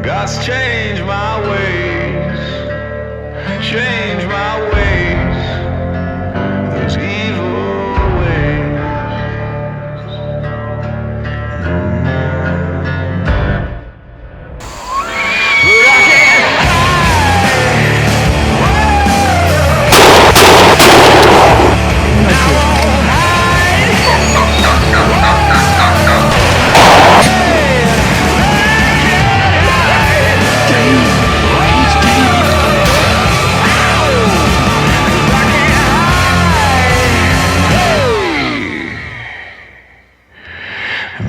God's changed my ways, change my ways, those evil ways. But I can't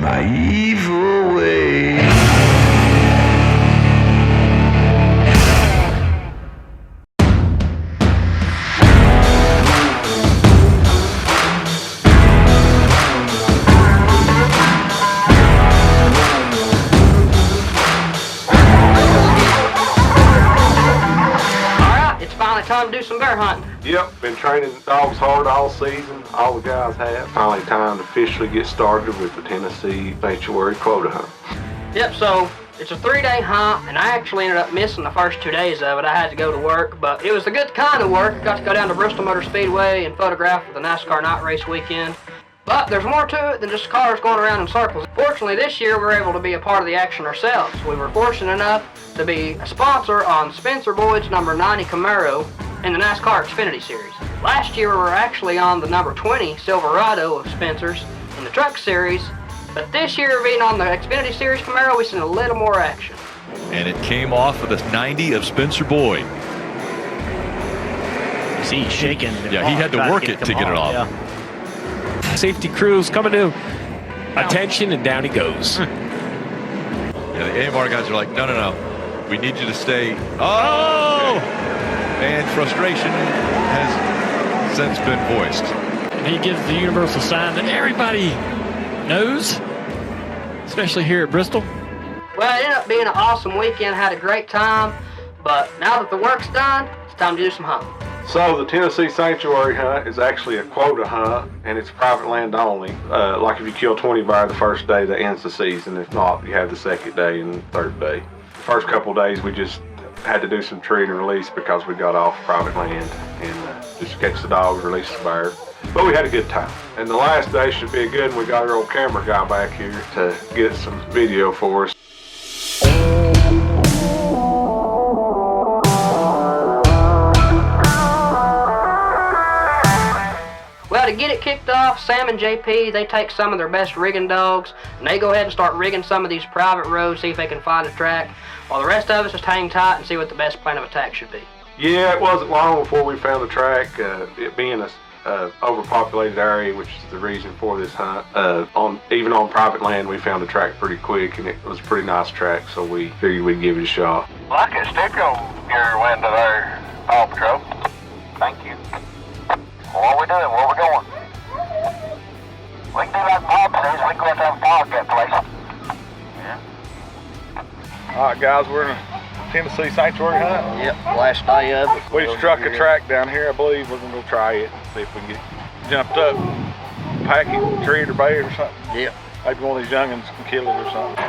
my evil way. Alright, it's finally time to do some bear hunting. Yep, been training dogs hard all season. All the guys have. Finally time to officially get started with the Tennessee Sanctuary Quota hunt. Yep, so it's a 3-day hunt, and I actually ended up missing the first 2 days of it. I had to go to work, but it was a good kind of work. Got to go down to Bristol Motor Speedway and photograph for the NASCAR night race weekend. But there's more to it than just cars going around in circles. Fortunately, this year we were able to be a part of the action ourselves. We were fortunate enough to be a sponsor on Spencer Boyd's number 90 Camaro in the NASCAR Xfinity Series. Last year we were actually on the number 20 Silverado of Spencer's in the Truck Series, but this year being on the Xfinity Series Camaro, we've seen a little more action. And it came off of the 90 of Spencer Boyd. See, shaking. Yeah, he had to work it to get it off. Yeah. Safety crews coming to attention, and down he goes. Yeah, the AMR guys are like, no, no, no. We need you to stay. Oh! And frustration has since been voiced. He gives the universal sign that everybody knows, especially here at Bristol. Well, it ended up being an awesome weekend, had a great time, but now that the work's done, it's time to do some hunting. So the Tennessee Sanctuary hunt is actually a quota hunt, and it's private land only. Like if you kill 20 bear the first day, that ends the season. If not, you have the second day and the third day. First couple of days, we just had to do some treat and release because we got off private land and just catch the dogs, release the bear. But we had a good time. And the last day should be good, and we got our old camera guy back here to get some video for us. Well, to get it kicked off, Sam and JP, they take some of their best rigging dogs, and they go ahead and start rigging some of these private roads, see if they can find a track, while the rest of us just hang tight and see what the best plan of attack should be. Yeah, it wasn't long before we found the track. It being a overpopulated area, which is the reason for this hunt. Even on private land, we found the track pretty quick, and it was a pretty nice track, so we figured we'd give it a shot. Well, I can stick on your window there, Paw Patrol. Thank you. What are we doing? Where are we going? We can do like Bob says. We can go out there and park that place. Yeah. All right, guys, we're in a Tennessee Sanctuary hunt. Yep, last day of it. We struck a track down here, I believe. We're gonna go try it, see if we can get jumped up, pack it, tree it or bait it or something. Yep. Maybe one of these youngins can kill it or something.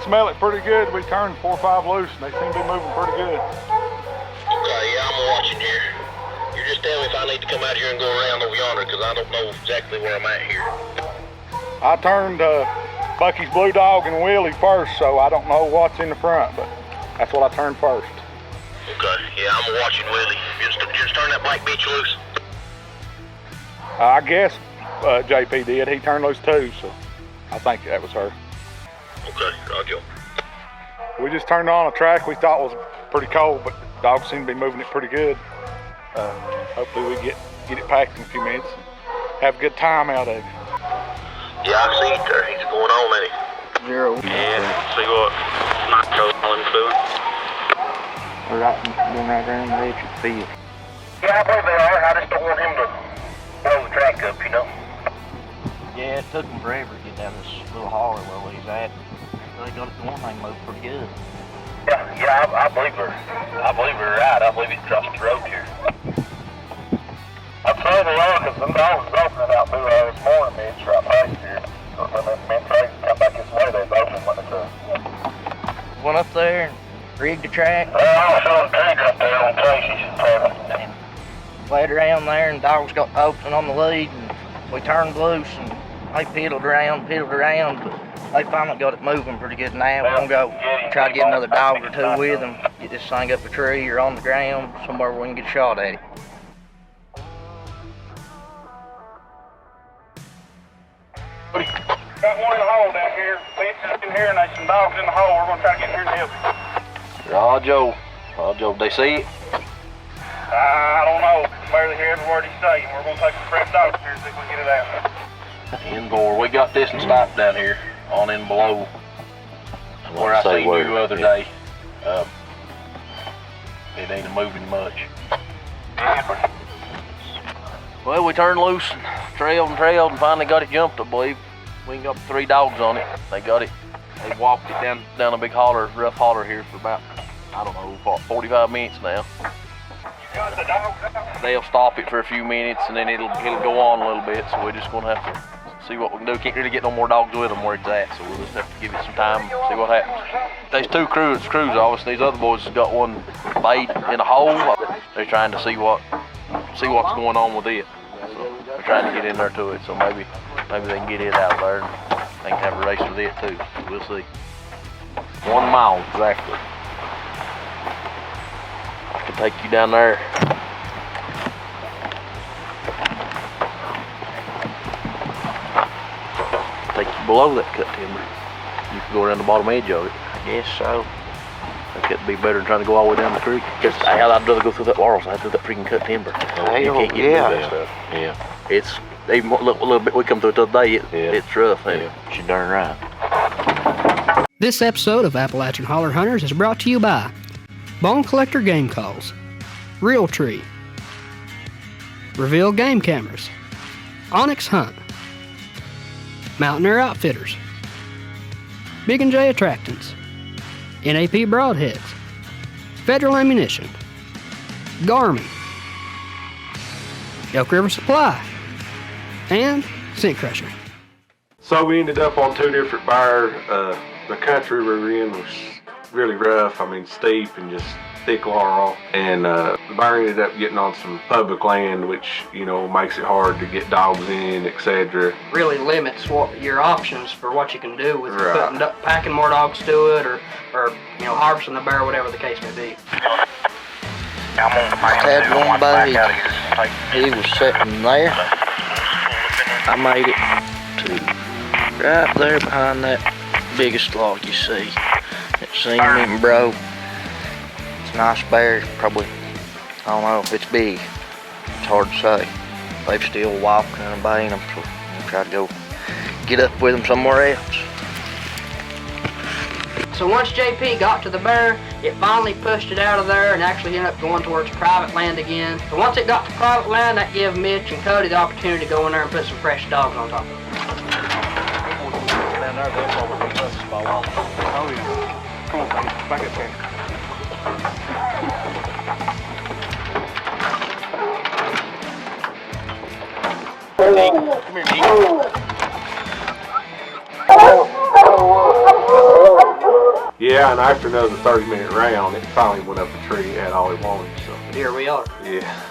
Smell it pretty good. We turned 4 or 5 loose and they seem to be moving pretty good. Okay, yeah, I'm watching here. You just tell me if I need to come out here and go around over yonder, because I don't know exactly where I'm at here. I turned Bucky's Blue Dog and Willie first, so I don't know what's in the front, but that's what I turned first. Okay, yeah, I'm watching Willie. Just turn that black bitch loose. I guess JP did. He turned loose too, so I think that was her. Okay, roger. We just turned on a track we thought was pretty cold, but the dogs seem to be moving it pretty good. Hopefully we get it packed in a few minutes and have a good time out of it. Yeah, I see it there. He's going on, ain't he? Zero. Yeah, see what? We're right in right there in the electric field. Yeah, I believe they are. I just don't want him to blow the track up, you know. Yeah, it took them forever to get down this little holler where he's at. They got the one thing moved pretty good. Yeah, I believe her. I believe her right. I believe he's crossed the road here. I'm saying they are because them dogs was opening out through there this morning, Mitch, right past here. So when them men trains come back this way, they was opening when it's Went up there and rigged the track. Well, I saw the tank up there on Casey's And played around there and dogs got open on the lead and we turned loose and they piddled around, but they finally got it moving pretty good now. We're gonna go try to get another dog or two with them, get this thing up a tree or on the ground, somewhere where we can get a shot at it. Got one in the hole down here. Mitch is in here and there's some dogs in the hole. We're gonna try to get here and help you. Roger, they see it? I don't know. Barely hear every word he's saying. We're gonna take some fresh dogs here and see if we can get it out. Inboard, we got this and stopped down here on in below where I seen you the other day. It ain't moving much. Well, we turned loose and trailed and finally got it jumped, I believe. We got 3 dogs on it. They got it. They walked it down a big holler, rough holler here for about, I don't know, 45 minutes now. Got the dogs out? They'll stop it for a few minutes and then it'll go on a little bit, so we're just gonna have to see what we can do. Can't really get no more dogs with them where it's at, so we'll just have to give it some time, see what happens. There's 2 crews, obviously. These other boys have got one bait in a hole. They're trying to see what's going on with it. So we're trying to get in there to it, so maybe they can get it out there and they can have a race with it too. So we'll see. 1 mile exactly. I can take you down there. Take you below that cut timber. You can go around the bottom edge of it. I guess so. I think it'd be better than trying to go all the way down the creek. Because I'd rather go through that laurel side, through that freaking cut timber. You can't get through that stuff. Yeah. It's even a little bit. We come through it the other day. It's rough. Yeah. You're darn right. This episode of Appalachian Holler Hunters is brought to you by Bone Collector Game Calls, Realtree, Reveal Game Cameras, Onyx Hunt, Mountaineer Outfitters, Big and J Attractants, NAP Broadheads, Federal Ammunition, Garmin, Elk River Supply, and Scent Crusher. So we ended up on 2 different bars. The country we were in was really rough. I mean, steep and just thick laurel. And the bar ended up getting on some public land, which, you know, makes it hard to get dogs in, etc. Really limits what your options for what you can do with packing more dogs to it, or you know, harvesting the bear, whatever the case may be. Had one bait. He was sitting there. I made it to right there behind that biggest log you see. It seemed even broke. It's a nice bear. Probably, I don't know if it's big. It's hard to say. They've still walking and obeying them, so we'll try to go get up with them somewhere else. So once JP got to the bear, it finally pushed it out of there and actually ended up going towards private land again. So once it got to private land, that gave Mitch and Coty the opportunity to go in there and put some fresh dogs on top of it. Down there, that's all we're going to Oh, yeah. Come on, back up there. Come here, Nick. Yeah, and after another 30-minute round, it finally went up the tree. It had all it wanted. So Here we are. yeah.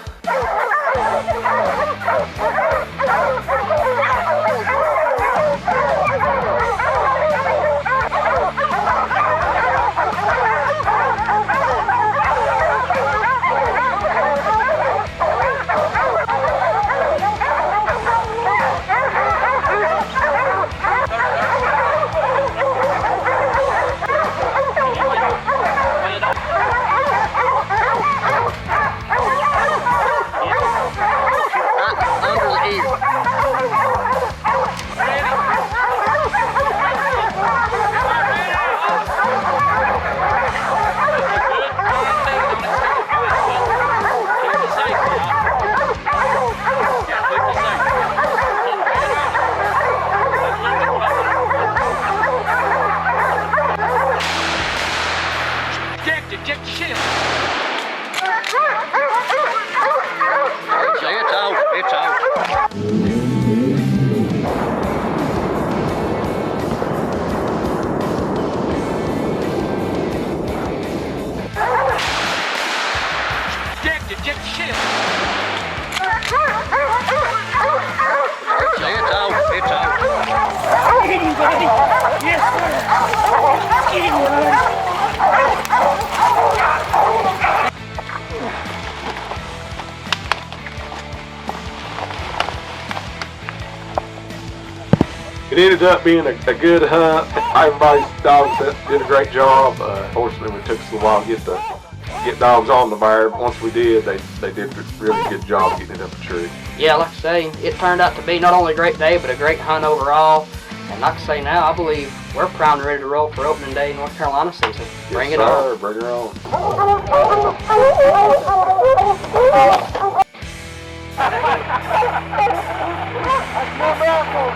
It ended up being a good hunt. Everybody's dogs did a great job. Fortunately, it took us a while to get dogs on the bear. But once we did, they did a really good job getting it up the tree. Yeah, like I say, it turned out to be not only a great day, but a great hunt overall. And like I say now, I believe we're primed and ready to roll for opening day North Carolina season. Bring it on. Bring it on. That's my miracle,